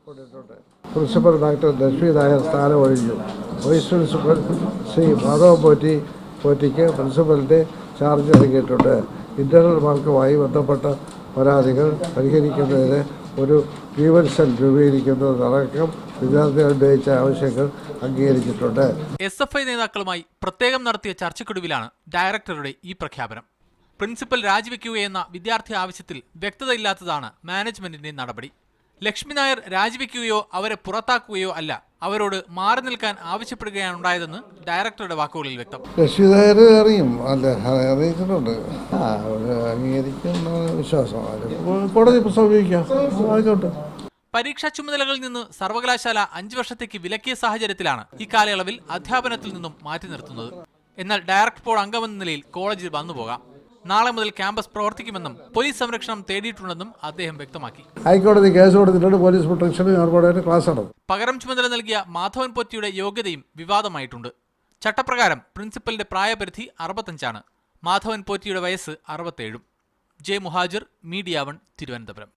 Principal doctor Lakshmi Nair സ്ഥാനം ഒഴിഞ്ഞു. Vice principal Shri Madhavan പോറ്റിക്ക് പ്രിൻസിപ്പലിൻ്റെ ചാർജ് നൽകിയിട്ടുണ്ട്. ഇന്റേണൽ മാർക്കുമായി ബന്ധപ്പെട്ട പരാതികൾ പരിഹരിക്കുന്നതിന് ഒരു ഗ്രീവൻസ് സെൽ രൂപീകരിക്കുന്നതടക്കം വിദ്യാർത്ഥികൾ ഉന്നയിച്ച ആവശ്യങ്ങൾ അംഗീകരിച്ചിട്ടുണ്ട്. SFI നേതാക്കളുമായി പ്രത്യേകം നടത്തിയ ചർച്ചയ്ക്കൊടുവിലാണ് ഡയറക്ടറുടെ ഈ പ്രഖ്യാപനം. പ്രിൻസിപ്പൽ രാജിവെക്കുകയെന്ന വിദ്യാർത്ഥി ആവശ്യത്തിൽ വ്യക്തതയില്ലാത്തതാണ് മാനേജ്മെന്റിന്റെ നടപടി. ലക്ഷ്മി നായർ രാജിവെക്കുകയോ അവരെ പുറത്താക്കുകയോ അല്ല, അവരോട് മാറി നിൽക്കാൻ ആവശ്യപ്പെടുകയാണുണ്ടായതെന്ന് ഡയറക്ടറുടെ വാക്കുകളിൽ വ്യക്തം. ലക്ഷ്മി നായർ അറിയിച്ചിട്ടുണ്ട്. അംഗീകരിക്കുന്ന വിശ്വാസം കോടതി സമീപിക്കാം. ആയിക്കോട്ടെ. പരീക്ഷാ ചുമതലകളിൽ നിന്ന് സർവകലാശാല 5 വർഷത്തേക്ക് വിലക്കിയ സാഹചര്യത്തിലാണ് ഈ കാലയളവിൽ അധ്യാപനത്തിൽ നിന്നും മാറ്റി നിർത്തുന്നത്. എന്നാൽ ഡയറക്ടർ ബോർഡ് അംഗമെന്ന നിലയിൽ കോളേജിൽ വന്നുപോകാം. നാളെ മുതൽ ക്യാമ്പസ് പ്രവർത്തിക്കുമെന്നും പോലീസ് സംരക്ഷണം തേടിയിട്ടുണ്ടെന്നും അദ്ദേഹം വ്യക്തമാക്കി. ഹൈക്കോടതി കേസ് കൊടുത്തിട്ടുണ്ട്. പോലീസ് പ്രൊട്ടക്ഷന് ക്ലാസ് നടന്നു. പകരം ചുമതല നൽകിയ മാധവൻ പോറ്റിയുടെ യോഗ്യതയും വിവാദമായിട്ടുണ്ട്. ചട്ടപ്രകാരം പ്രിൻസിപ്പലിന്റെ പ്രായപരിധി 65 ആണ്. മാധവൻ പോറ്റിയുടെ വയസ്സ് 67. J Muhajir, media 1, Thiruvananthapuram.